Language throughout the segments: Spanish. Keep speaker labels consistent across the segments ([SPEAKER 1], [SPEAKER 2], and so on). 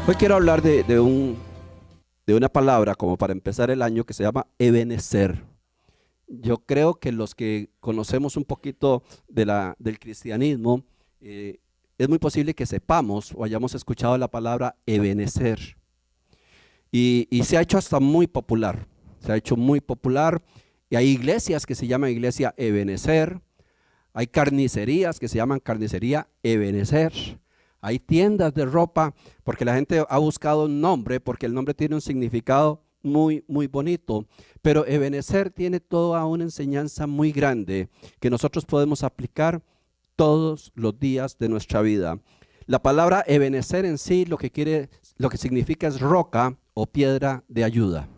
[SPEAKER 1] Hoy quiero hablar de una palabra como para empezar el año que se llama Ebenecer. Yo creo que los que conocemos un poquito del cristianismo, es muy posible que sepamos o hayamos escuchado la palabra Ebenecer. Y se ha hecho hasta muy popular, se ha hecho muy popular. Y hay iglesias que se llaman Iglesia Ebenecer, hay carnicerías que se llaman Carnicería Ebenecer. Hay tiendas de ropa, porque la gente ha buscado un nombre, porque el nombre tiene un significado muy, muy bonito. Pero Ebenecer tiene toda una enseñanza muy grande que nosotros podemos aplicar todos los días de nuestra vida. La palabra Ebenecer en sí lo que significa es roca o piedra de ayuda.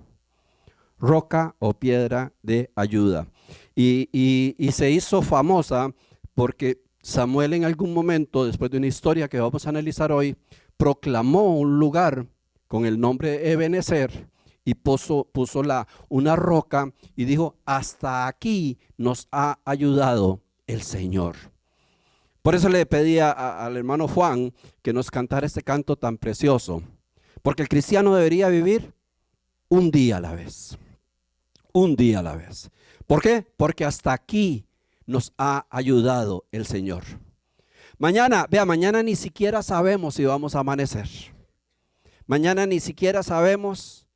[SPEAKER 1] Roca o piedra de ayuda. Y se hizo famosa porque Samuel en algún momento, después de una historia que vamos a analizar hoy, proclamó un lugar con el nombre de Ebenecer y puso una roca y dijo: hasta aquí nos ha ayudado el Señor. Por eso le pedí al hermano Juan que nos cantara este canto tan precioso, porque el cristiano debería vivir un día a la vez. Un día a la vez. ¿Por qué? Porque hasta aquí nos ha ayudado el Señor. Mañana ni siquiera sabemos si vamos a amanecer. Mañana ni siquiera sabemos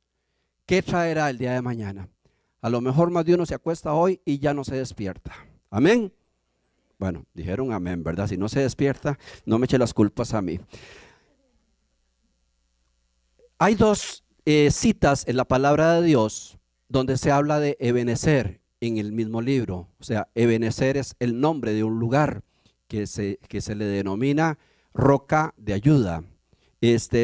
[SPEAKER 1] qué traerá el día de mañana. A lo mejor más de uno se acuesta hoy y ya no se despierta. Amén. Bueno, dijeron amén, ¿verdad? Si no se despierta, no me eche las culpas a mí. Hay dos citas en la palabra de Dios donde se habla de Ebenecer en el mismo libro. O sea, Ebenecer es el nombre de un lugar que se le denomina roca de ayuda.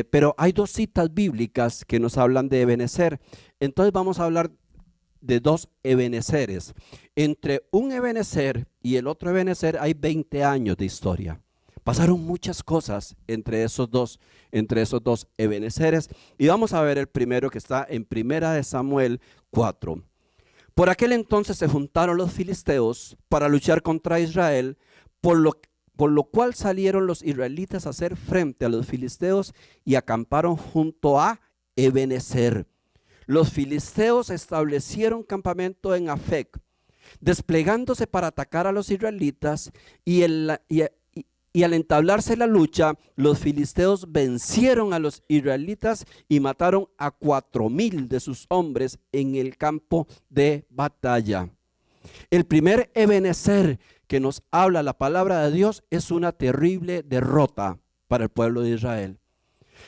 [SPEAKER 1] Pero hay dos citas bíblicas que nos hablan de Ebenecer. Entonces vamos a hablar de dos Ebeneceres. Entre un Ebenecer y el otro Ebenecer hay 20 años de historia. Pasaron muchas cosas entre esos dos Ebeneceres. Y vamos a ver el primero, que está en Primera de Samuel 4. Por aquel entonces se juntaron los filisteos para luchar contra Israel, por lo cual salieron los israelitas a hacer frente a los filisteos y acamparon junto a Ebenecer. Los filisteos establecieron campamento en Afec, desplegándose para atacar a los israelitas, y al entablarse la lucha, los filisteos vencieron a los israelitas y mataron a 4,000 de sus hombres en el campo de batalla. El primer Ebenecer que nos habla la palabra de Dios es una terrible derrota para el pueblo de Israel.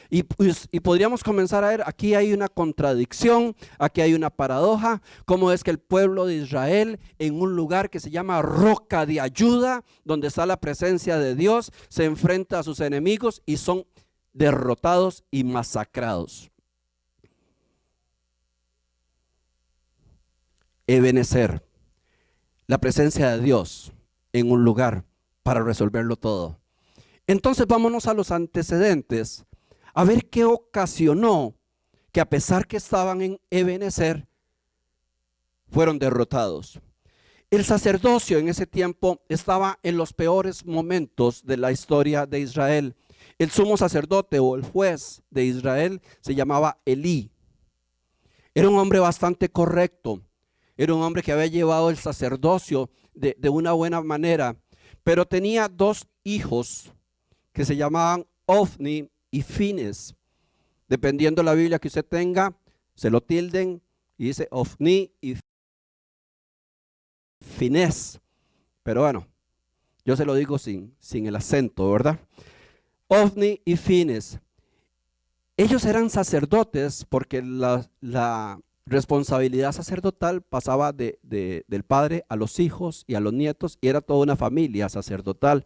[SPEAKER 1] Y podríamos comenzar a ver, aquí hay una contradicción, aquí hay una paradoja. Cómo es que el pueblo de Israel, en un lugar que se llama roca de ayuda, donde está la presencia de Dios, se enfrenta a sus enemigos y son derrotados y masacrados. Ebenecer, la presencia de Dios en un lugar para resolverlo todo. Entonces vámonos a los antecedentes, a ver qué ocasionó que, a pesar que estaban en Ebenecer, fueron derrotados. El sacerdocio en ese tiempo estaba en los peores momentos de la historia de Israel. El sumo sacerdote o el juez de Israel se llamaba Elí. Era un hombre bastante correcto. Era un hombre que había llevado el sacerdocio de una buena manera, pero tenía dos hijos que se llamaban Ofni y Fines. Dependiendo de la Biblia que usted tenga, se lo tilden y dice Ofni y Fines. Pero bueno, yo se lo digo sin el acento, ¿verdad? Ofni y Fines. Ellos eran sacerdotes porque la responsabilidad sacerdotal pasaba del padre a los hijos y a los nietos, y era toda una familia sacerdotal.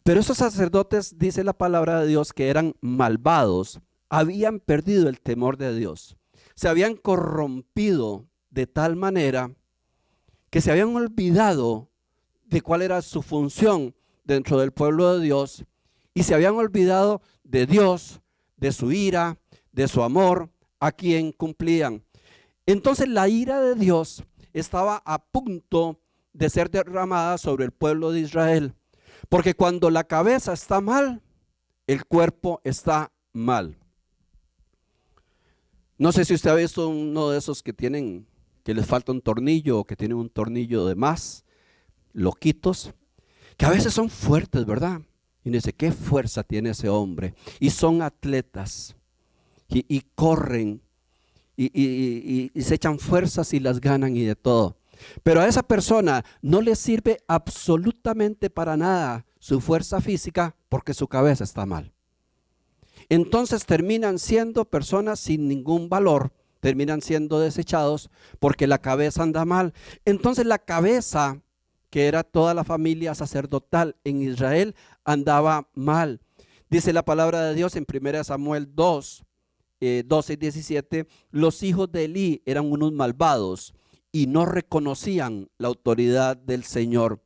[SPEAKER 1] Pero esos sacerdotes, dice la palabra de Dios, que eran malvados, habían perdido el temor de Dios. Se habían corrompido de tal manera que se habían olvidado de cuál era su función dentro del pueblo de Dios, y se habían olvidado de Dios, de su ira, de su amor, a quien cumplían. Entonces la ira de Dios estaba a punto de ser derramada sobre el pueblo de Israel. Porque cuando la cabeza está mal, el cuerpo está mal. No sé si usted ha visto uno de esos que les falta un tornillo o que tienen un tornillo de más, loquitos, que a veces son fuertes, ¿verdad? Y dice, ¿qué fuerza tiene ese hombre? Y son atletas y corren y se echan fuerzas y las ganan y de todo. Pero a esa persona no le sirve absolutamente para nada su fuerza física porque su cabeza está mal. Entonces terminan siendo personas sin ningún valor, terminan siendo desechados porque la cabeza anda mal. Entonces la cabeza, que era toda la familia sacerdotal en Israel, andaba mal. Dice la palabra de Dios en 1 Samuel 2, 12 y 17, los hijos de Elí eran unos malvados y no reconocían la autoridad del Señor.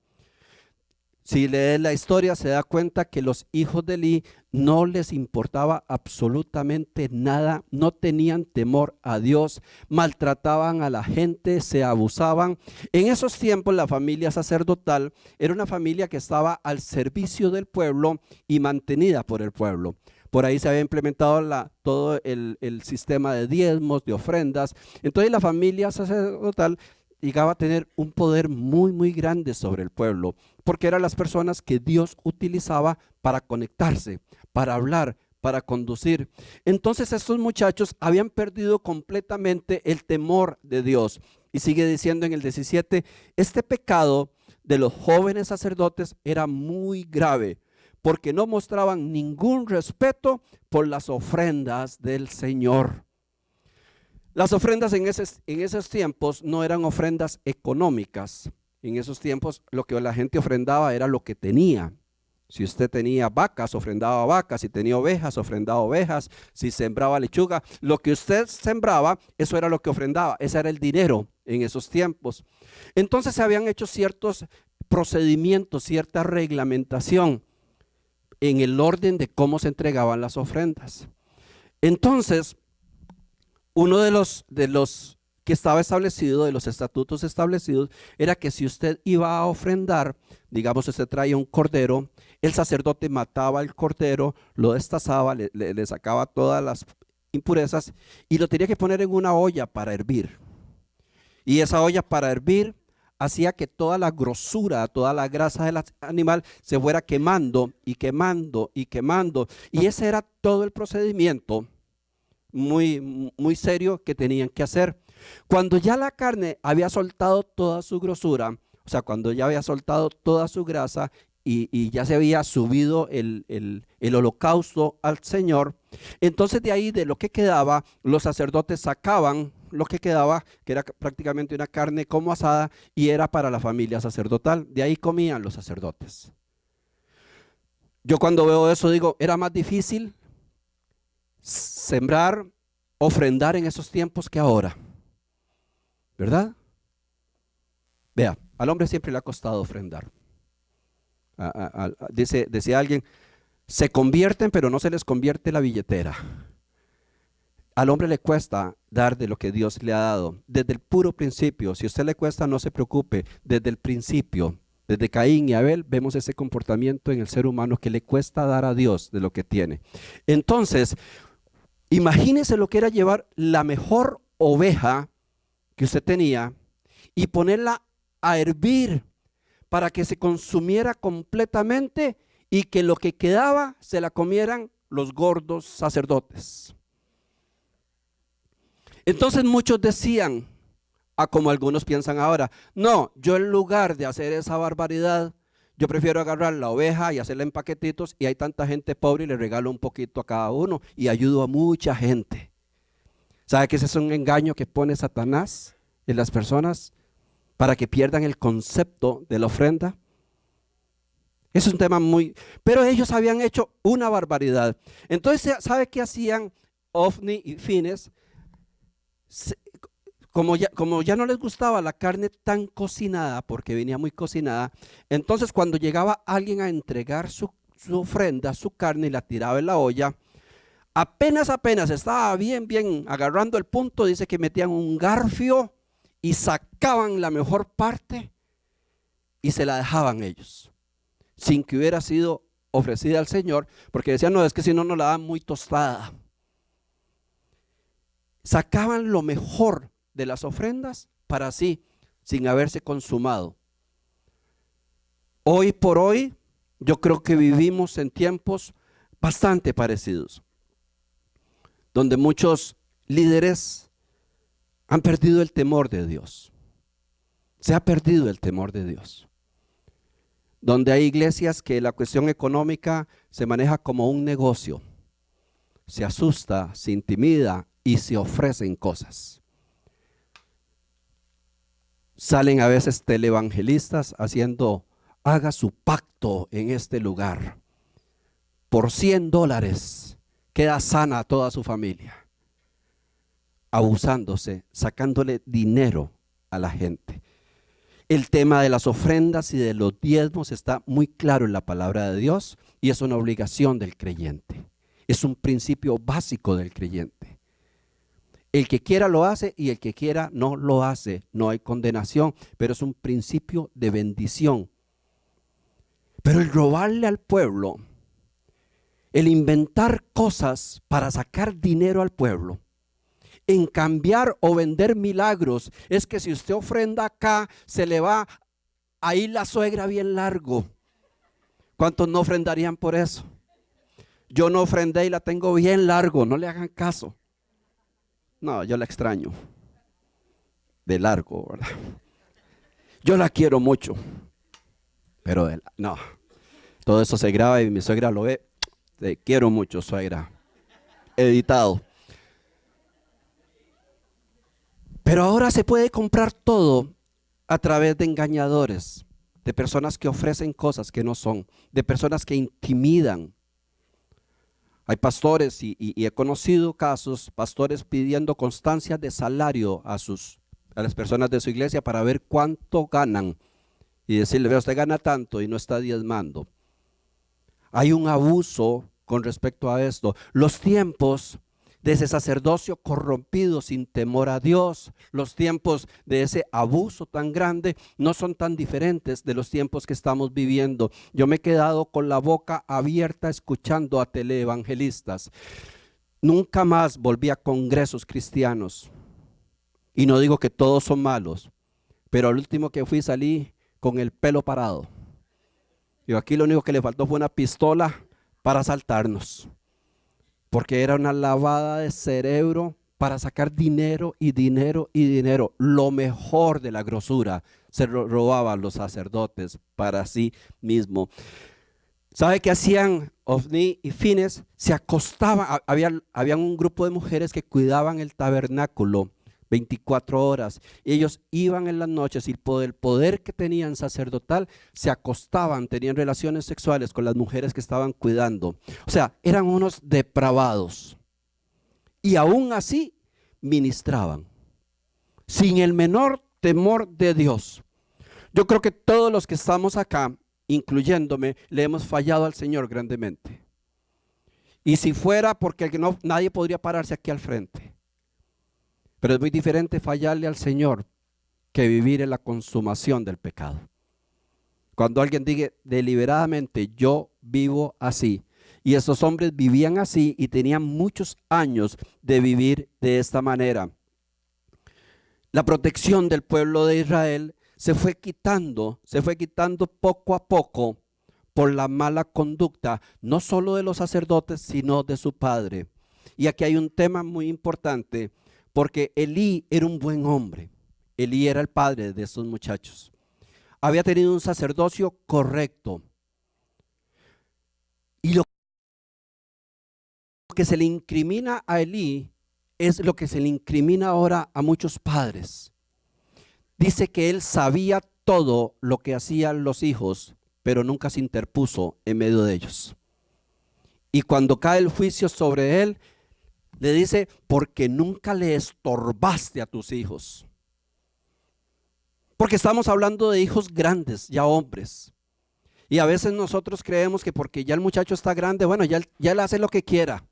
[SPEAKER 1] Si lee la historia se da cuenta que los hijos de Elí no les importaba absolutamente nada, no tenían temor a Dios, maltrataban a la gente, se abusaban. En esos tiempos la familia sacerdotal era una familia que estaba al servicio del pueblo y mantenida por el pueblo. Por ahí se había implementado todo el sistema de diezmos, de ofrendas. Entonces la familia sacerdotal llegaba a tener un poder muy, muy grande sobre el pueblo, porque eran las personas que Dios utilizaba para conectarse, para hablar, para conducir. Entonces estos muchachos habían perdido completamente el temor de Dios. Y sigue diciendo en el 17, este pecado de los jóvenes sacerdotes era muy grave, porque no mostraban ningún respeto por las ofrendas del Señor. Las ofrendas en esos tiempos no eran ofrendas económicas. En esos tiempos lo que la gente ofrendaba era lo que tenía. Si usted tenía vacas, ofrendaba vacas. Si tenía ovejas, ofrendaba ovejas. Si sembraba lechuga, lo que usted sembraba, eso era lo que ofrendaba. Ese era el dinero en esos tiempos. Entonces se habían hecho ciertos procedimientos, cierta reglamentación en el orden de cómo se entregaban las ofrendas. Entonces, uno de los que estaba establecido, de los estatutos establecidos, era que si usted iba a ofrendar, digamos usted traía un cordero, el sacerdote mataba el cordero, lo destazaba, le sacaba todas las impurezas y lo tenía que poner en una olla para hervir. Y esa olla para hervir hacía que toda la grosura, toda la grasa del animal se fuera quemando y quemando y quemando. Y ese era todo el procedimiento muy, muy serio que tenían que hacer. Cuando ya la carne había soltado toda su grosura, o sea, cuando ya había soltado toda su grasa y ya se había subido el holocausto al Señor, entonces de ahí, de lo que quedaba, los sacerdotes sacaban lo que quedaba, que era prácticamente una carne como asada, y era para la familia sacerdotal. De ahí comían los sacerdotes. Yo cuando veo eso digo, era más difícil sembrar, ofrendar en esos tiempos que ahora, ¿verdad? Vea, al hombre siempre le ha costado ofrendar. Decía alguien, se convierten pero no se les convierte la billetera. Al hombre le cuesta dar de lo que Dios le ha dado, desde el puro principio. Si a usted le cuesta, no se preocupe, desde el principio, desde Caín y Abel, vemos ese comportamiento en el ser humano que le cuesta dar a Dios de lo que tiene. Entonces, imagínese lo que era llevar la mejor oveja que usted tenía y ponerla a hervir para que se consumiera completamente y que lo que quedaba se la comieran los gordos sacerdotes. Entonces muchos decían, como algunos piensan ahora, no, yo en lugar de hacer esa barbaridad, yo prefiero agarrar la oveja y hacerla en paquetitos, y hay tanta gente pobre y le regalo un poquito a cada uno y ayudo a mucha gente. ¿Sabe que ese es un engaño que pone Satanás en las personas para que pierdan el concepto de la ofrenda? Es un tema pero ellos habían hecho una barbaridad. Entonces, ¿sabe qué hacían Ofni y Fines? Como ya no les gustaba la carne tan cocinada, porque venía muy cocinada, entonces cuando llegaba alguien a entregar su ofrenda, su carne, y la tiraba en la olla, apenas estaba bien agarrando el punto, dice que metían un garfio y sacaban la mejor parte y se la dejaban ellos, sin que hubiera sido ofrecida al Señor, porque decían, no, es que si no nos la dan muy tostada. sacaban lo mejor de las ofrendas para sí, sin haberse consumado. Hoy por hoy, yo creo que vivimos en tiempos bastante parecidos, donde muchos líderes han perdido el temor de Dios. Se ha perdido el temor de Dios. Donde hay iglesias que la cuestión económica se maneja como un negocio. Se asusta, se intimida y se ofrecen cosas. Salen a veces televangelistas haciendo, haga su pacto en este lugar. Por $100 queda sana a toda su familia. Abusándose, sacándole dinero a la gente. El tema de las ofrendas y de los diezmos está muy claro en la palabra de Dios y es una obligación del creyente. Es un principio básico del creyente. El que quiera lo hace y el que quiera no lo hace. No hay condenación, pero es un principio de bendición. Pero el robarle al pueblo, el inventar cosas para sacar dinero al pueblo, en cambiar o vender milagros, es que si usted ofrenda acá, se le va a ir la suegra bien largo. ¿Cuántos no ofrendarían por eso? Yo no ofrendé y la tengo bien largo, no le hagan caso. No, yo la extraño. De largo, ¿verdad? Yo la quiero mucho. Pero no, todo eso se graba y mi suegra lo ve. Te quiero mucho, suegra. Editado. Pero ahora se puede comprar todo a través de engañadores, de personas que ofrecen cosas que no son, de personas que intimidan. Hay pastores y he conocido casos, pastores pidiendo constancia de salario a las personas de su iglesia para ver cuánto ganan y decirle, vea, usted gana tanto y no está diezmando. Hay un abuso con respecto a esto. Los tiempos de ese sacerdocio corrompido sin temor a Dios, los tiempos de ese abuso tan grande no son tan diferentes de los tiempos que estamos viviendo. Yo me he quedado con la boca abierta escuchando a teleevangelistas. Nunca más volví a congresos cristianos. Y no digo que todos son malos, pero al último que fui salí con el pelo parado. Y aquí lo único que le faltó fue una pistola para asaltarnos. Porque era una lavada de cerebro para sacar dinero y dinero y dinero. Lo mejor de la grosura se robaban los sacerdotes para sí mismo. ¿Sabe qué hacían Ofni y Fines? Se acostaban, había un grupo de mujeres que cuidaban el tabernáculo 24 horas. Ellos iban en las noches y por el poder que tenían sacerdotal, se acostaban, tenían relaciones sexuales con las mujeres que estaban cuidando. O sea, eran unos depravados. Y aún así ministraban, sin el menor temor de Dios. Yo creo que todos los que estamos acá, incluyéndome, le hemos fallado al Señor grandemente. Y si fuera porque nadie podría pararse aquí al frente. Pero es muy diferente fallarle al Señor que vivir en la consumación del pecado. Cuando alguien diga deliberadamente, yo vivo así. Y esos hombres vivían así y tenían muchos años de vivir de esta manera. La protección del pueblo de Israel se fue quitando poco a poco por la mala conducta, no solo de los sacerdotes, sino de su padre. Y aquí hay un tema muy importante. Porque Elí era un buen hombre. Elí era el padre de estos muchachos. Había tenido un sacerdocio correcto. Y lo que se le incrimina a Elí es lo que se le incrimina ahora a muchos padres. Dice que él sabía todo lo que hacían los hijos, pero nunca se interpuso en medio de ellos. Y cuando cae el juicio sobre él, le dice, porque nunca le estorbaste a tus hijos. Porque estamos hablando de hijos grandes, ya hombres. Y a veces nosotros creemos que porque ya el muchacho está grande, bueno, ya él hace lo que quiera.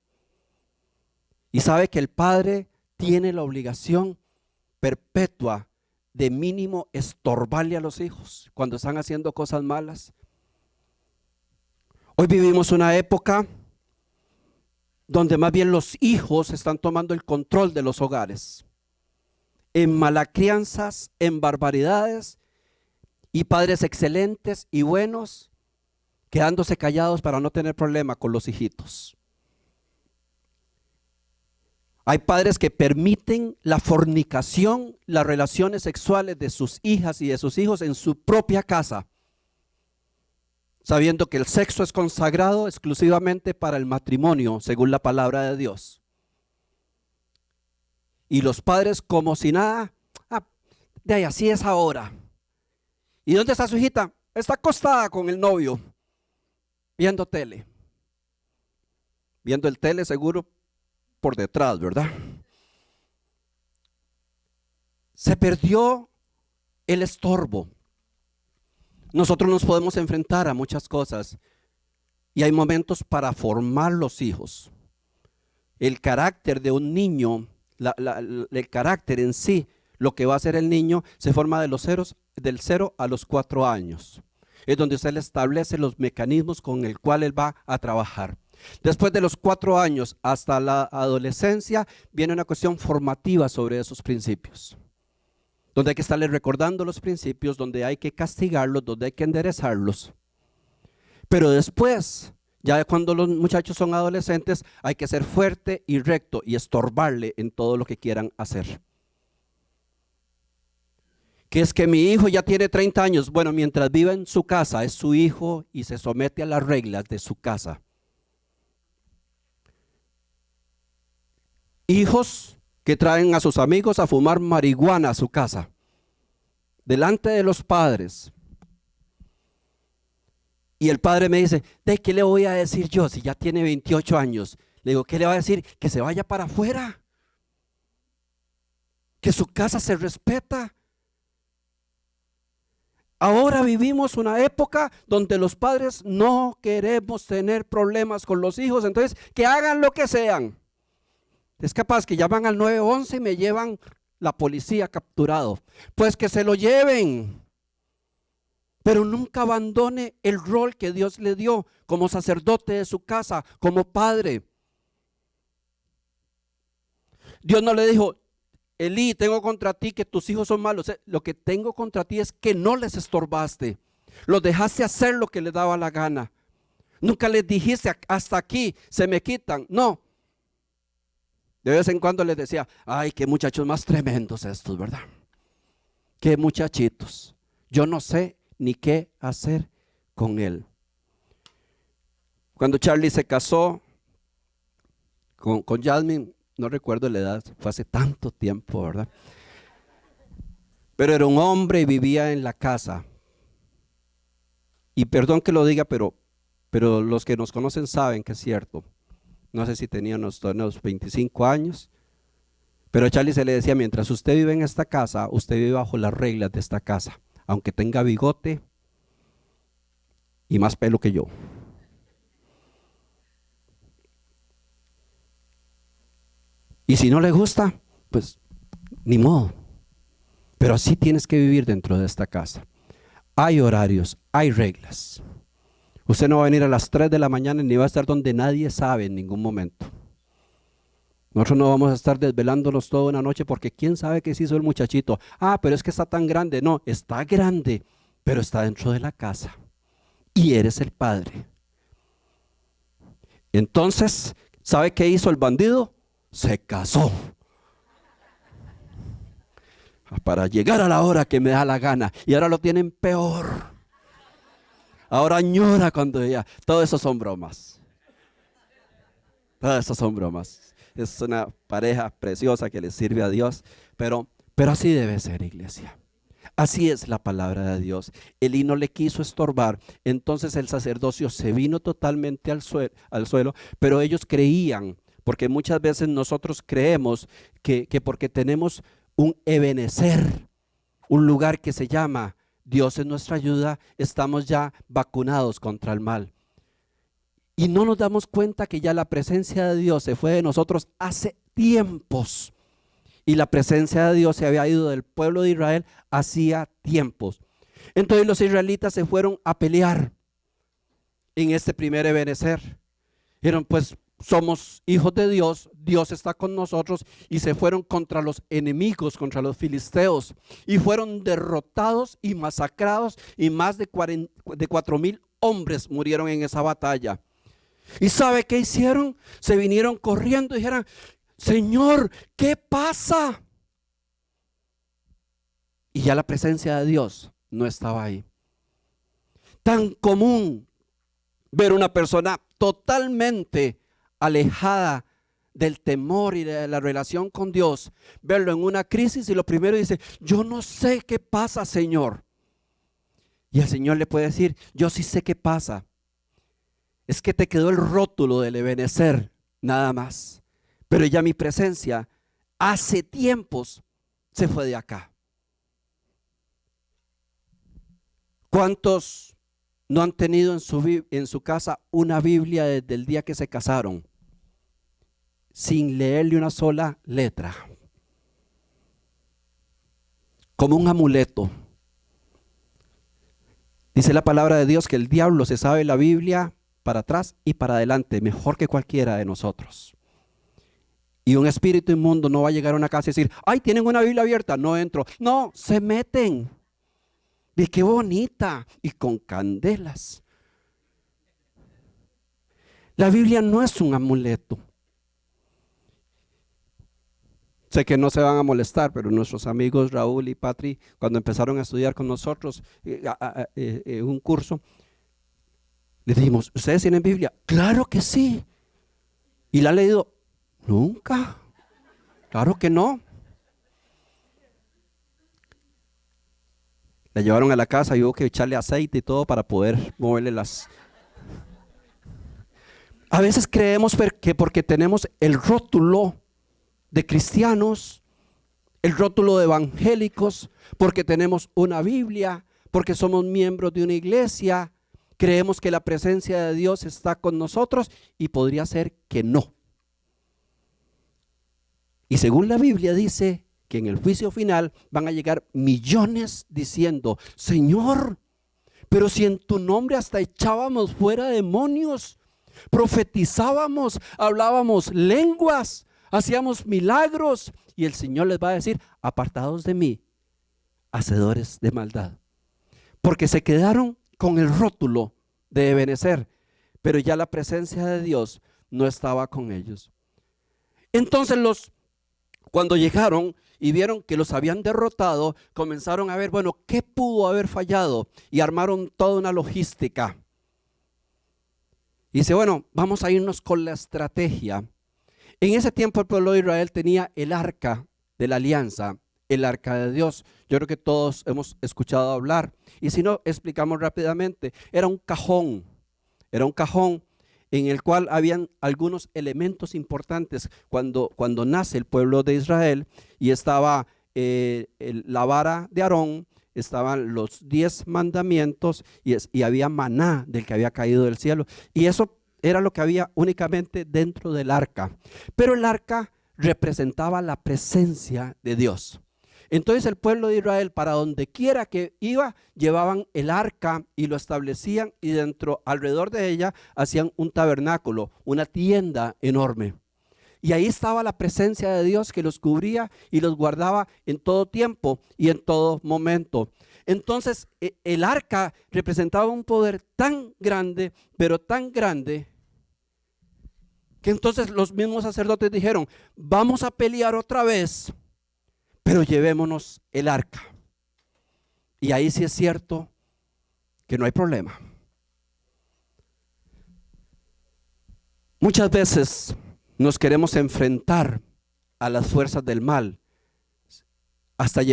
[SPEAKER 1] Y sabe que el padre tiene la obligación perpetua de mínimo estorbarle a los hijos cuando están haciendo cosas malas. Hoy vivimos una época donde más bien los hijos están tomando el control de los hogares, en malacrianzas, en barbaridades, y padres excelentes y buenos quedándose callados para no tener problema con los hijitos. Hay padres que permiten la fornicación, las relaciones sexuales de sus hijas y de sus hijos en su propia casa, sabiendo que el sexo es consagrado exclusivamente para el matrimonio, según la palabra de Dios. Y los padres como si nada, de ahí así es ahora. ¿Y dónde está su hijita? Está acostada con el novio, viendo tele. Viendo el tele seguro por detrás, ¿verdad? Se perdió el estorbo. Nosotros nos podemos enfrentar a muchas cosas y hay momentos para formar los hijos. El carácter de un niño, el carácter en sí, lo que va a ser el niño, se forma del 0 a los 4 años. Es donde usted le establece los mecanismos con el cual él va a trabajar. Después de los 4 años hasta la adolescencia viene una cuestión formativa sobre esos principios, donde hay que estarle recordando los principios, donde hay que castigarlos, donde hay que enderezarlos. Pero después, ya cuando los muchachos son adolescentes, hay que ser fuerte y recto y estorbarle en todo lo que quieran hacer. Que es que mi hijo ya tiene 30 años. Bueno, mientras viva en su casa, es su hijo y se somete a las reglas de su casa. Hijos que traen a sus amigos a fumar marihuana a su casa, delante de los padres. Y el padre me dice, ¿de qué le voy a decir yo si ya tiene 28 años? Le digo, ¿qué le va a decir? Que se vaya para afuera, que su casa se respeta. Ahora vivimos una época donde los padres no queremos tener problemas con los hijos, entonces que hagan lo que sean. Es capaz que llaman al 911 y me llevan la policía capturado. Pues que se lo lleven, pero nunca abandone el rol que Dios le dio como sacerdote de su casa, como padre. Dios no le dijo, Elí, tengo contra ti que tus hijos son malos. Lo que tengo contra ti es que no les estorbaste. Los dejaste hacer lo que les daba la gana. Nunca les dijiste, hasta aquí, se me quitan. No. De vez en cuando les decía, ay, qué muchachos más tremendos estos, ¿verdad? Qué muchachitos. Yo no sé ni qué hacer con él. Cuando Charlie se casó con Jasmine, no recuerdo la edad, fue hace tanto tiempo, ¿verdad? Pero era un hombre y vivía en la casa. Y perdón que lo diga, pero los que nos conocen saben que es cierto. No sé si tenía unos 25 años. Pero a Charlie se le decía, mientras usted vive en esta casa, usted vive bajo las reglas de esta casa. Aunque tenga bigote y más pelo que yo. Y si no le gusta, pues ni modo. Pero así tienes que vivir dentro de esta casa. Hay horarios, hay reglas. Usted no va a venir a las 3 de la mañana ni va a estar donde nadie sabe en ningún momento. Nosotros no vamos a estar desvelándonos toda una noche porque quién sabe qué se hizo el muchachito. Pero es que está tan grande. No, está grande, pero está dentro de la casa. Y eres el padre. Entonces, ¿sabe qué hizo el bandido? Se casó. Para llegar a la hora que me da la gana. Y ahora lo tienen peor. Ahora añora cuando ella. Todo eso son bromas. Todo eso son bromas. Es una pareja preciosa que le sirve a Dios. Pero así debe ser, iglesia. Así es la palabra de Dios. Elí no le quiso estorbar. Entonces el sacerdocio se vino totalmente al suelo. Pero ellos creían. Porque muchas veces nosotros creemos que porque tenemos un Ebenezer, un lugar que se llama Dios es nuestra ayuda, estamos ya vacunados contra el mal. Y no nos damos cuenta que ya la presencia de Dios se fue de nosotros hace tiempos. Y la presencia de Dios se había ido del pueblo de Israel hacía tiempos. Entonces los israelitas se fueron a pelear en este primer Ebenezer. Dijeron, pues somos hijos de Dios, Dios está con nosotros, y se fueron contra los enemigos, contra los filisteos, y fueron derrotados y masacrados, y más de 4,000 hombres murieron en esa batalla. ¿Y sabe qué hicieron? Se vinieron corriendo y dijeron: Señor, ¿qué pasa? Y ya la presencia de Dios no estaba ahí. Tan común ver una persona totalmente alejada del temor y de la relación con Dios, verlo en una crisis y lo primero dice: yo no sé qué pasa, Señor. Y el Señor le puede decir: yo sí sé qué pasa. Es que te quedó el rótulo del Ebenecer, nada más. Pero ya mi presencia hace tiempos se fue de acá. ¿Cuántos no han tenido en su casa una Biblia desde el día que se casaron, sin leerle una sola letra? Como un amuleto. Dice la palabra de Dios que el diablo se sabe la Biblia para atrás y para adelante mejor que cualquiera de nosotros. Y un espíritu inmundo no va a llegar a una casa y decir: ay, tienen una Biblia abierta, no entro. No, se meten. Y qué bonita, y con candelas. La Biblia no es un amuleto. Sé que no se van a molestar, pero nuestros amigos Raúl y Patri, cuando empezaron a estudiar con nosotros un curso, les dijimos: ¿ustedes tienen Biblia? Claro que sí. ¿Y la han leído? Nunca. Claro que no. La llevaron a la casa y hubo que echarle aceite y todo para poder moverle las... A veces creemos que porque tenemos el rótulo de cristianos, el rótulo de evangélicos, porque tenemos una Biblia, porque somos miembros de una iglesia, creemos que la presencia de Dios está con nosotros, y podría ser que no. Y según la Biblia dice que en el juicio final van a llegar millones diciendo: Señor, pero si en tu nombre hasta echábamos fuera demonios, profetizábamos, hablábamos lenguas, hacíamos milagros. Y el Señor les va a decir: apartados de mí, hacedores de maldad. Porque se quedaron con el rótulo de Ebenecer, pero ya la presencia de Dios no estaba con ellos. Entonces cuando llegaron y vieron que los habían derrotado, comenzaron a ver, bueno, ¿qué pudo haber fallado? Y armaron toda una logística. Y dice: bueno, vamos a irnos con la estrategia. En ese tiempo el pueblo de Israel tenía el arca de la alianza, el arca de Dios. Yo creo que todos hemos escuchado hablar. Y si no, explicamos rápidamente. Era un cajón en el cual habían algunos elementos importantes cuando nace el pueblo de Israel, y estaba la vara de Aarón, estaban los 10 mandamientos y había maná del que había caído del cielo, y eso era lo que había únicamente dentro del arca. Pero el arca representaba la presencia de Dios. Entonces el pueblo de Israel, para donde quiera que iba, llevaban el arca y lo establecían, y alrededor de ella hacían un tabernáculo, una tienda enorme. Y ahí estaba la presencia de Dios que los cubría y los guardaba en todo tiempo y en todo momento. Entonces el arca representaba un poder tan grande, pero tan grande, que entonces los mismos sacerdotes dijeron: vamos a pelear otra vez, pero llevémonos el arca. Y ahí sí es cierto que no hay problema. Muchas veces nos queremos enfrentar a las fuerzas del mal, hasta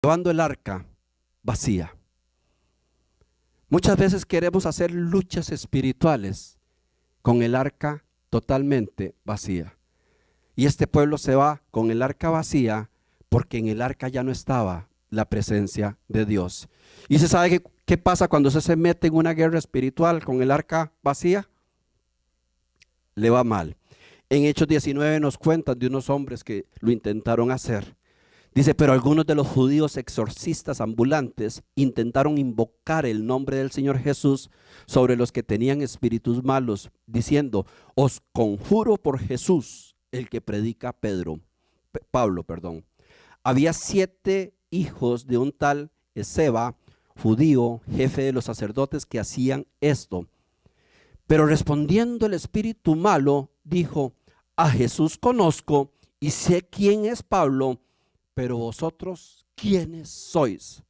[SPEAKER 1] llevando el arca vacía. Muchas veces queremos hacer luchas espirituales con el arca totalmente vacía. Y este pueblo se va con el arca vacía, porque en el arca ya no estaba la presencia de Dios. ¿Y se sabe qué pasa cuando usted se mete en una guerra espiritual con el arca vacía? Le va mal. En Hechos 19 nos cuentan de unos hombres que lo intentaron hacer. Dice, pero algunos de los judíos exorcistas ambulantes intentaron invocar el nombre del Señor Jesús sobre los que tenían espíritus malos, diciendo, os conjuro por Jesús, el que predica Pablo. Había 7 hijos de un tal Esceva, judío, jefe de los sacerdotes, que hacían esto. Pero respondiendo el espíritu malo, dijo, a Jesús conozco y sé quién es Pablo, pero vosotros, ¿quiénes sois?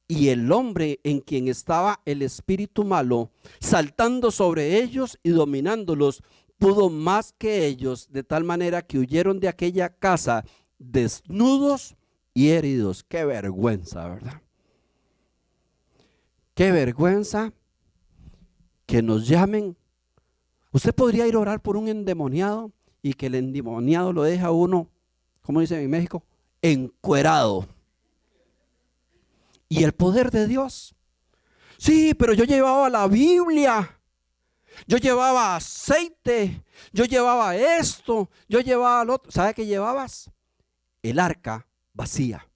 [SPEAKER 1] Y el hombre en quien estaba el espíritu malo, saltando sobre ellos y dominándolos, pudo más que ellos, de tal manera que huyeron de aquella casa desnudos y heridos. Qué vergüenza, ¿verdad? Qué vergüenza que nos llamen. Usted podría ir a orar por un endemoniado y que el endemoniado lo deja a uno, como dicen en México, encuerado. Y el poder de Dios. Sí, pero yo llevaba la Biblia, yo llevaba aceite, yo llevaba esto, yo llevaba lo otro. ¿Sabe qué llevabas? El arca vacía,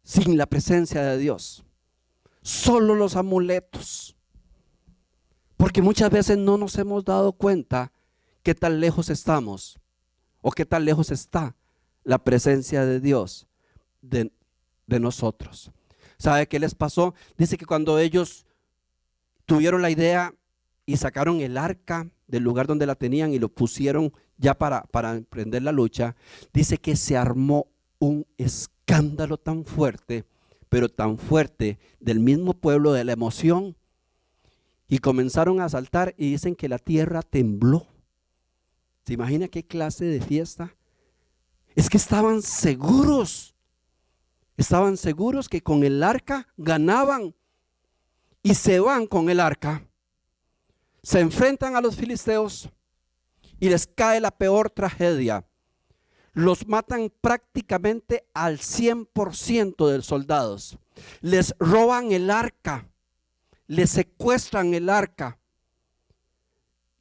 [SPEAKER 1] sin la presencia de Dios. Solo los amuletos. Porque muchas veces no nos hemos dado cuenta qué tan lejos estamos o qué tan lejos está la presencia de Dios de nosotros. ¿Sabe qué les pasó? Dice que cuando ellos tuvieron la idea y sacaron el arca del lugar donde la tenían y lo pusieron ya para emprender la lucha, dice que se armó un escándalo tan fuerte, pero tan fuerte, del mismo pueblo, de la emoción, y comenzaron a saltar y dicen que la tierra tembló. ¿Se imagina qué clase de fiesta? Es que estaban seguros que con el arca ganaban, y se van con el arca, se enfrentan a los filisteos y les cae la peor tragedia. Los matan prácticamente al 100% de los soldados, les roban el arca, les secuestran el arca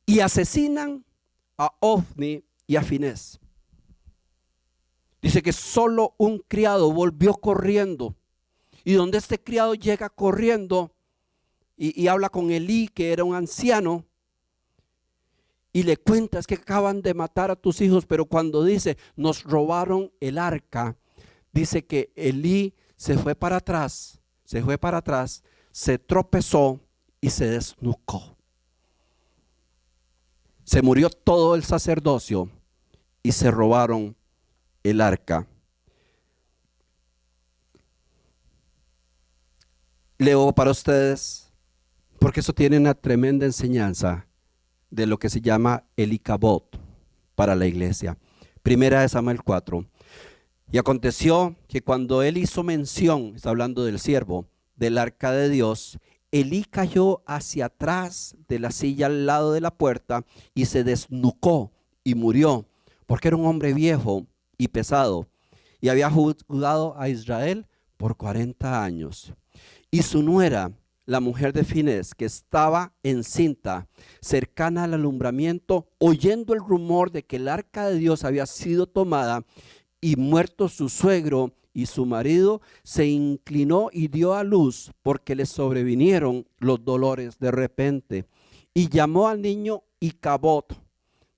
[SPEAKER 1] y asesinan a Ofni y a Finés. Dice que solo un criado volvió corriendo, y donde este criado llega corriendo y habla con Elí, que era un anciano, y le cuenta, es que acaban de matar a tus hijos. Pero cuando dice, nos robaron el arca, dice que Elí se fue para atrás, se tropezó y se desnucó. Se murió todo el sacerdocio y se robaron el arca. Leo para ustedes, porque eso tiene una tremenda enseñanza de lo que se llama el Icabod para la iglesia. Primera de Samuel 4. Y aconteció que cuando él hizo mención, está hablando del siervo, del arca de Dios, Elí cayó hacia atrás de la silla al lado de la puerta y se desnucó y murió, porque era un hombre viejo y pesado, y había juzgado a Israel por 40 años. Y su nuera, la mujer de Finés, que estaba encinta, cercana al alumbramiento, oyendo el rumor de que el arca de Dios había sido tomada y muerto su suegro y su marido, se inclinó y dio a luz, porque le sobrevinieron los dolores de repente. Y llamó al niño Icabod,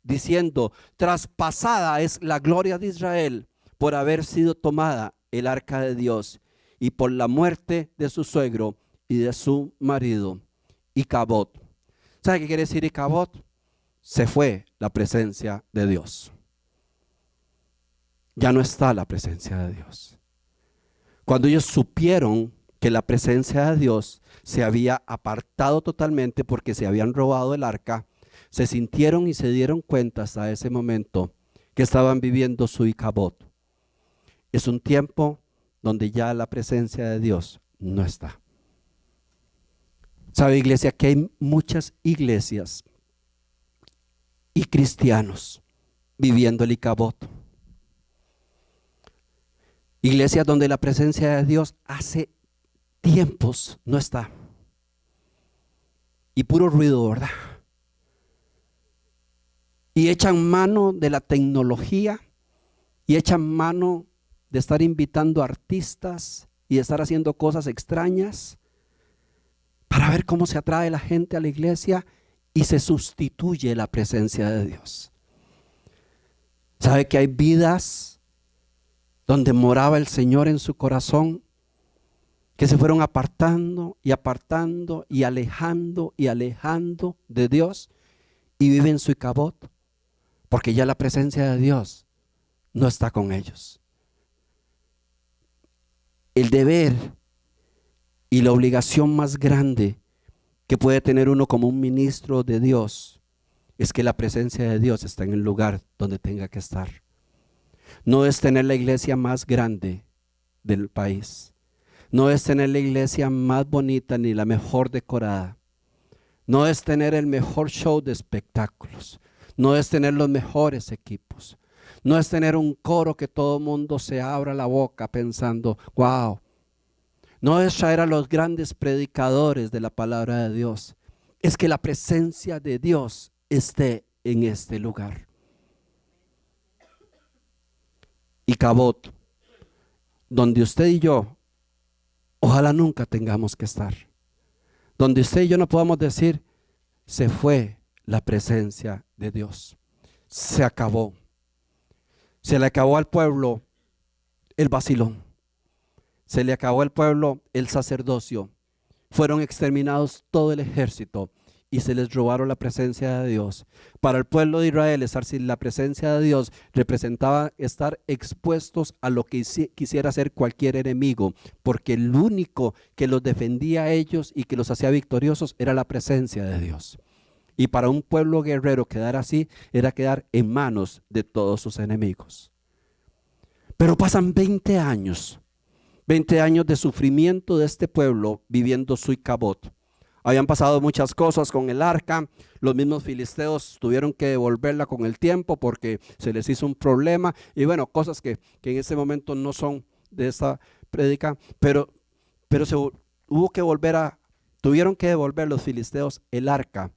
[SPEAKER 1] diciendo, traspasada es la gloria de Israel por haber sido tomada el arca de Dios y por la muerte de su suegro y de su marido. Icabod. ¿Sabe qué quiere decir Icabod? Se fue la presencia de Dios. Ya no está la presencia de Dios. Cuando ellos supieron que la presencia de Dios se había apartado totalmente porque se habían robado el arca, se sintieron y se dieron cuenta hasta ese momento que estaban viviendo su Icabod. Es un tiempo donde ya la presencia de Dios no está. ¿Sabe, iglesia, que hay muchas iglesias y cristianos viviendo el Icabod? Iglesias donde la presencia de Dios hace tiempos no está. Y puro ruido, ¿verdad? Y echan mano de la tecnología y echan mano de estar invitando artistas y de estar haciendo cosas extrañas para ver cómo se atrae la gente a la iglesia y se sustituye la presencia de Dios. ¿Sabe que hay vidas donde moraba el Señor en su corazón, que se fueron apartando y apartando y alejando de Dios y viven su Icabod? Porque ya la presencia de Dios no está con ellos. El deber y la obligación más grande que puede tener uno como un ministro de Dios es que la presencia de Dios está en el lugar donde tenga que estar. No es tener la iglesia más grande del país. No es tener la iglesia más bonita ni la mejor decorada. No es tener el mejor show de espectáculos. No es tener los mejores equipos. No es tener un coro que todo el mundo se abra la boca pensando, wow. No es traer a los grandes predicadores de la palabra de Dios. Es que la presencia de Dios esté en este lugar. Icabod, donde usted y yo, ojalá nunca tengamos que estar. Donde usted y yo no podamos decir, se fue la presencia de Dios. Se acabó. Se le acabó al pueblo el vacilón. Se le acabó al pueblo el sacerdocio. Fueron exterminados todo el ejército y se les robaron la presencia de Dios. Para el pueblo de Israel, estar sin la presencia de Dios representaba estar expuestos a lo que quisiera hacer cualquier enemigo, porque el único que los defendía a ellos y que los hacía victoriosos era la presencia de Dios. Y para un pueblo guerrero quedar así era quedar en manos de todos sus enemigos. Pero pasan 20 años de sufrimiento de este pueblo viviendo su Icabod. Habían pasado muchas cosas con el arca. Los mismos filisteos tuvieron que devolverla con el tiempo porque se les hizo un problema. Y bueno, cosas que en ese momento no son de esta prédica, pero tuvieron que devolver los filisteos el arca,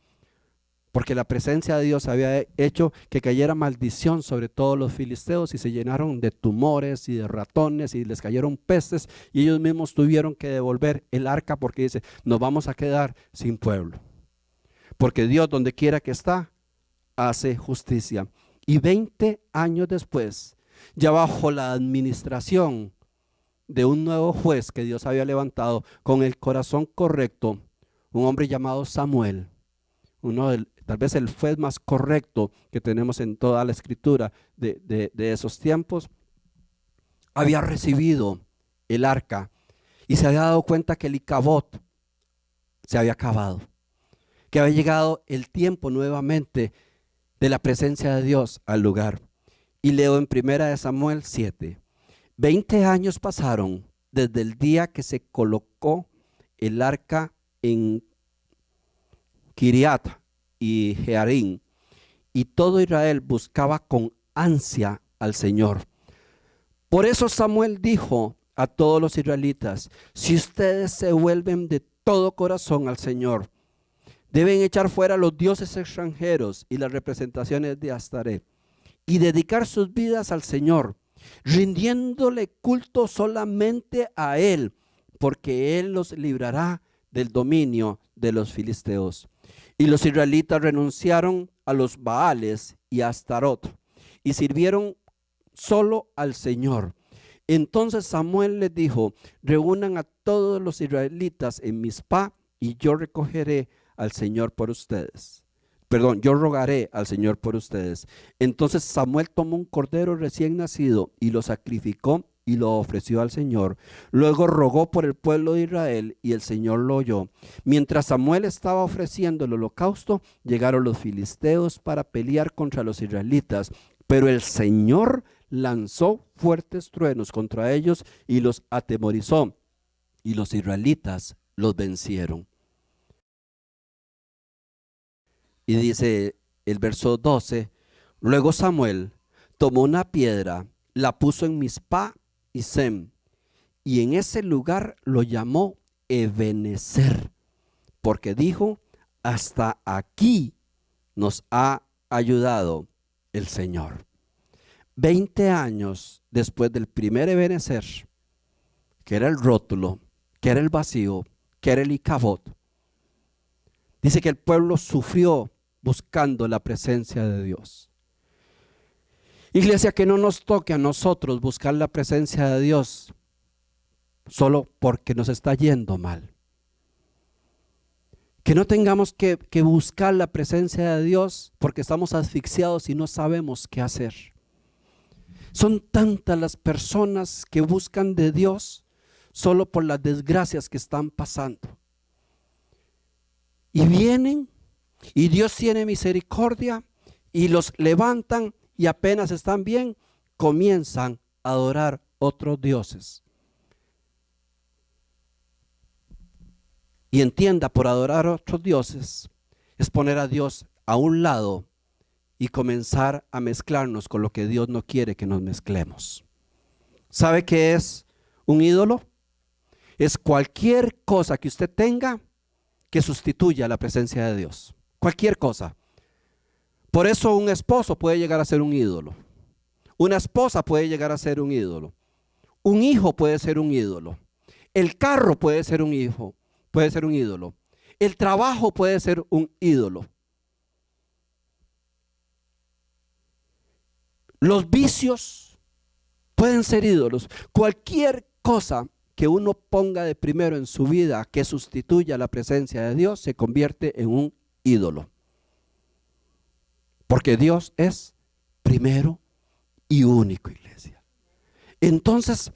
[SPEAKER 1] porque la presencia de Dios había hecho que cayera maldición sobre todos los filisteos y se llenaron de tumores y de ratones y les cayeron pestes, y ellos mismos tuvieron que devolver el arca porque dice, nos vamos a quedar sin pueblo. Porque Dios, donde quiera que está, hace justicia. Y 20 años después, ya bajo la administración de un nuevo juez que Dios había levantado con el corazón correcto, un hombre llamado Samuel, tal vez el juez más correcto que tenemos en toda la escritura de esos tiempos, había recibido el arca y se había dado cuenta que el Icabod se había acabado, que había llegado el tiempo nuevamente de la presencia de Dios al lugar. Y leo en 1 Samuel 7, 20 años pasaron desde el día que se colocó el arca en Kiriat y Jearim, y todo Israel buscaba con ansia al Señor. Por eso Samuel dijo a todos los israelitas, si ustedes se vuelven de todo corazón al Señor, deben echar fuera los dioses extranjeros y las representaciones de Astaret y dedicar sus vidas al Señor, rindiéndole culto solamente a Él, porque Él los librará del dominio de los filisteos. Y los israelitas renunciaron a los Baales y a Astarot y sirvieron solo al Señor. Entonces Samuel les dijo, reúnan a todos los israelitas en Mizpá y yo recogeré al Señor por ustedes. Yo rogaré al Señor por ustedes. Entonces Samuel tomó un cordero recién nacido y lo sacrificó y lo ofreció al Señor. Luego rogó por el pueblo de Israel y el Señor lo oyó. Mientras Samuel estaba ofreciendo el holocausto, llegaron los filisteos para pelear contra los israelitas, pero el Señor lanzó fuertes truenos contra ellos y los atemorizó, y los israelitas los vencieron. Y dice el verso 12, luego Samuel tomó una piedra, la puso en Mizpá y Sem, y en ese lugar lo llamó Ebenezer, porque dijo, hasta aquí nos ha ayudado el Señor. 20 años después del primer Ebenezer, que era el rótulo, que era el vacío, que era el Icabod, dice que el pueblo sufrió buscando la presencia de Dios. Iglesia, que no nos toque a nosotros buscar la presencia de Dios solo porque nos está yendo mal. Que no tengamos que buscar la presencia de Dios porque estamos asfixiados y no sabemos qué hacer. Son tantas las personas que buscan de Dios solo por las desgracias que están pasando. Y vienen y Dios tiene misericordia y los levantan y apenas están bien, comienzan a adorar otros dioses. Y entienda, por adorar a otros dioses es poner a Dios a un lado y comenzar a mezclarnos con lo que Dios no quiere que nos mezclemos. ¿Sabe qué es un ídolo? Es cualquier cosa que usted tenga que sustituya la presencia de Dios. Cualquier cosa. Por eso un esposo puede llegar a ser un ídolo. Una esposa puede llegar a ser un ídolo. Un hijo puede ser un ídolo. El carro puede ser un hijo. Puede ser un ídolo. El trabajo puede ser un ídolo. Los vicios pueden ser ídolos. Cualquier cosa que uno ponga de primero en su vida que sustituya la presencia de Dios se convierte en un ídolo. Porque Dios es primero y único, iglesia. Entonces,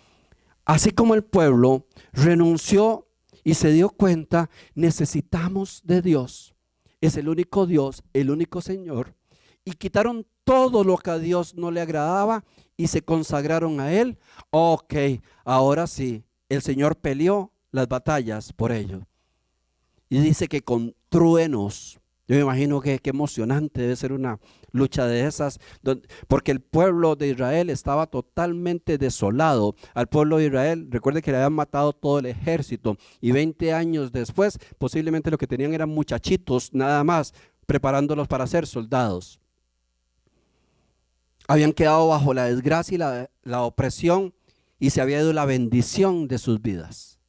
[SPEAKER 1] así como el pueblo renunció y se dio cuenta, necesitamos de Dios. Es el único Dios, el único Señor. Y quitaron todo lo que a Dios no le agradaba y se consagraron a Él. Ok, ahora sí, el Señor peleó las batallas por ellos. Y dice que con truenos. Yo me imagino que qué emocionante debe ser una lucha de esas, porque el pueblo de Israel estaba totalmente desolado. Al pueblo de Israel, recuerde que le habían matado todo el ejército y 20 años después posiblemente lo que tenían eran muchachitos nada más, preparándolos para ser soldados. Habían quedado bajo la desgracia y la opresión y se había ido la bendición de sus vidas.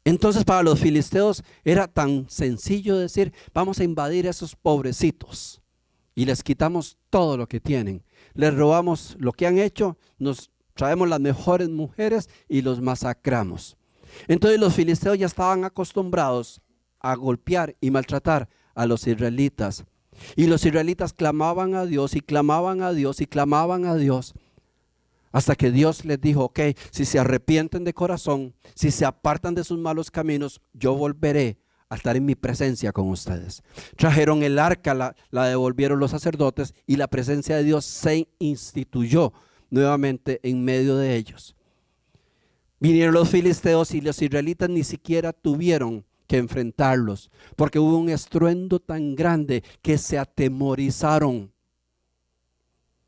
[SPEAKER 1] Entonces para los filisteos era tan sencillo decir, vamos a invadir a esos pobrecitos y les quitamos todo lo que tienen. Les robamos lo que han hecho, nos traemos las mejores mujeres y los masacramos. Entonces los filisteos ya estaban acostumbrados a golpear y maltratar a los israelitas. Y los israelitas clamaban a Dios y clamaban a Dios y clamaban a Dios. Hasta que Dios les dijo, ok, si se arrepienten de corazón, si se apartan de sus malos caminos, yo volveré a estar en mi presencia con ustedes. Trajeron el arca, la devolvieron los sacerdotes y la presencia de Dios se instituyó nuevamente en medio de ellos. Vinieron los filisteos y los israelitas ni siquiera tuvieron que enfrentarlos, porque hubo un estruendo tan grande que se atemorizaron.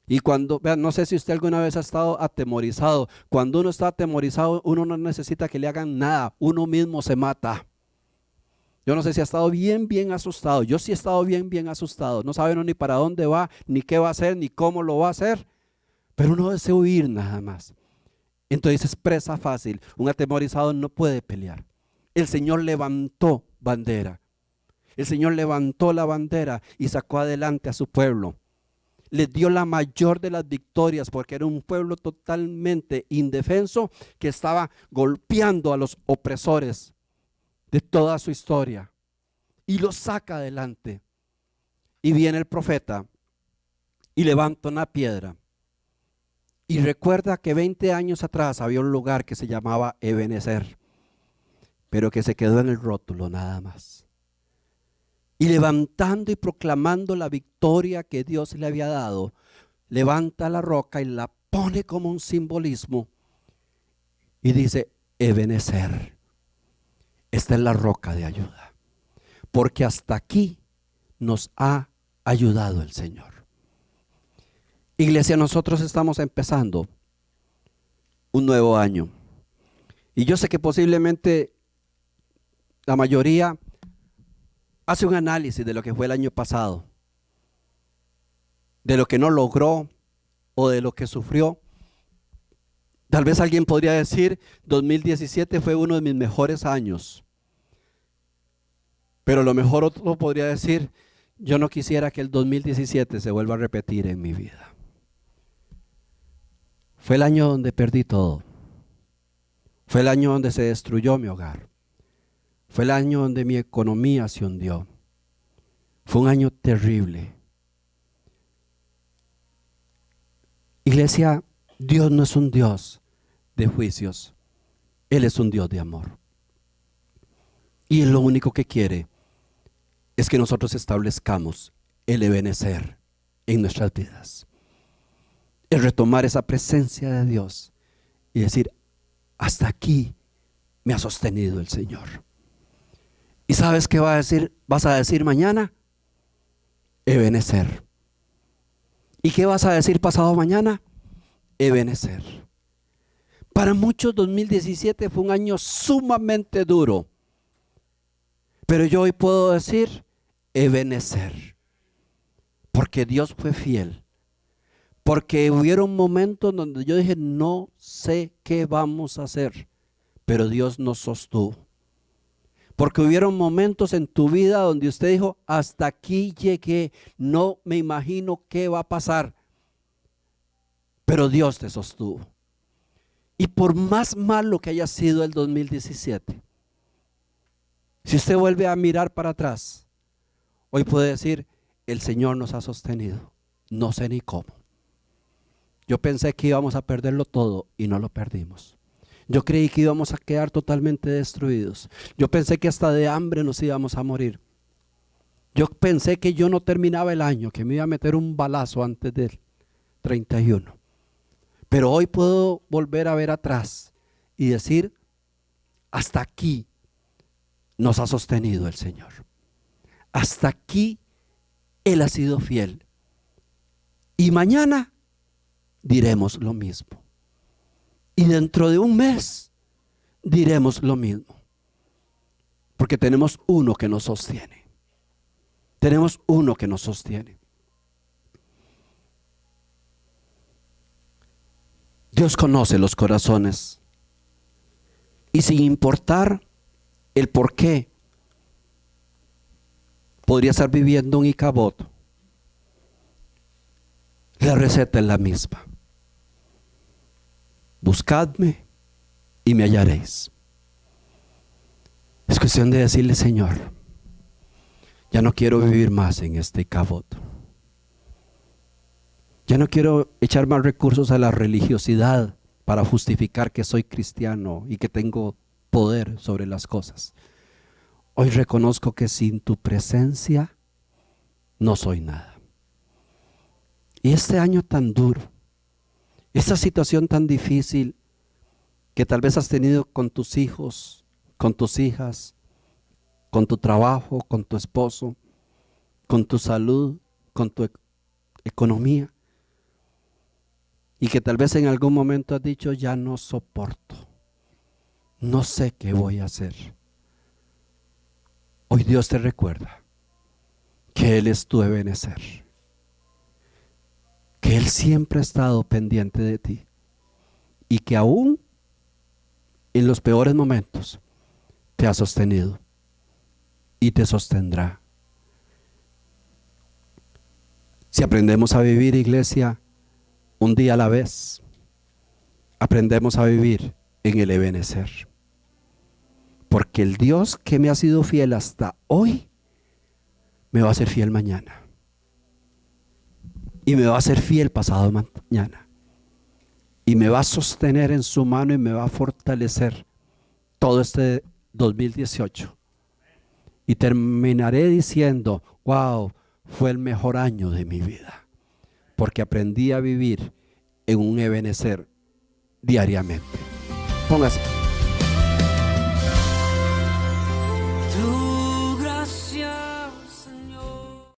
[SPEAKER 1] Y cuando, vean, no sé si usted alguna vez ha estado atemorizado. Cuando uno está atemorizado, uno no necesita que le hagan nada, uno mismo se mata. Yo no sé si ha estado bien asustado. Yo sí he estado bien asustado. No sabe uno ni para dónde va, ni qué va a hacer, ni cómo lo va a hacer. Pero uno desea huir nada más. Entonces es presa fácil. Un atemorizado no puede pelear. El Señor levantó bandera. El Señor levantó la bandera y sacó adelante a su pueblo. Les dio la mayor de las victorias porque era un pueblo totalmente indefenso que estaba golpeando a los opresores de toda su historia y los saca adelante. Y viene el profeta y levanta una piedra y recuerda que 20 años atrás había un lugar que se llamaba Ebenezer, pero que se quedó en el rótulo nada más. Y levantando y proclamando la victoria que Dios le había dado, levanta la roca y la pone como un simbolismo y dice, Ebenezer, esta es la roca de ayuda, porque hasta aquí nos ha ayudado el Señor. Iglesia, nosotros estamos empezando un nuevo año y yo sé que posiblemente la mayoría hace un análisis de lo que fue el año pasado, de lo que no logró, o de lo que sufrió. Tal vez alguien podría decir, 2017 fue uno de mis mejores años. Pero a lo mejor otro podría decir, yo no quisiera que el 2017 se vuelva a repetir en mi vida. Fue el año donde perdí todo. Fue el año donde se destruyó mi hogar. Fue el año donde mi economía se hundió. Fue un año terrible. Iglesia, Dios no es un Dios de juicios. Él es un Dios de amor. Y Él lo único que quiere es que nosotros establezcamos el ebenecer en nuestras vidas. El retomar esa presencia de Dios y decir, hasta aquí me ha sostenido el Señor. ¿Y sabes qué vas a decir mañana? Ebenecer. ¿Y qué vas a decir pasado mañana? Ebenecer. Para muchos 2017 fue un año sumamente duro. Pero yo hoy puedo decir ebenecer. Porque Dios fue fiel. Porque hubieron momentos donde yo dije, no sé qué vamos a hacer. Pero Dios nos sostuvo. Porque hubieron momentos en tu vida donde usted dijo, hasta aquí llegué, no me imagino qué va a pasar. Pero Dios te sostuvo. Y por más malo que haya sido el 2017, si usted vuelve a mirar para atrás, hoy puede decir, el Señor nos ha sostenido. No sé ni cómo. Yo pensé que íbamos a perderlo todo y no lo perdimos. Yo creí que íbamos a quedar totalmente destruidos. Yo pensé que hasta de hambre nos íbamos a morir. Yo pensé que yo no terminaba el año, que me iba a meter un balazo antes del 31. Pero hoy puedo volver a ver atrás y decir, hasta aquí nos ha sostenido el Señor. Hasta aquí Él ha sido fiel. Y mañana diremos lo mismo. Y dentro de un mes diremos lo mismo. Porque tenemos uno que nos sostiene. Tenemos uno que nos sostiene. Dios conoce los corazones. Y sin importar el por qué, podría estar viviendo un Icabod. La receta es la misma. Buscadme y me hallaréis. Es cuestión de decirle, Señor, ya no quiero vivir más en este Icabod. Ya no quiero echar más recursos a la religiosidad para justificar que soy cristiano y que tengo poder sobre las cosas. Hoy reconozco que sin tu presencia no soy nada. Y este año tan duro, esta situación tan difícil que tal vez has tenido con tus hijos, con tus hijas, con tu trabajo, con tu esposo, con tu salud, con tu economía, y que tal vez en algún momento has dicho, ya no soporto, no sé qué voy a hacer. Hoy Dios te recuerda que Él es tu ebenecer, que Él siempre ha estado pendiente de ti y que aún en los peores momentos te ha sostenido y te sostendrá. Si aprendemos a vivir, iglesia, un día a la vez, aprendemos a vivir en el ebenecer. Porque el Dios que me ha sido fiel hasta hoy, me va a ser fiel mañana. Y me va a ser fiel pasado mañana. Y me va a sostener en su mano y me va a fortalecer todo este 2018. Y terminaré diciendo, wow, fue el mejor año de mi vida. Porque aprendí a vivir en un ebenecer diariamente. Póngase.
[SPEAKER 2] Tú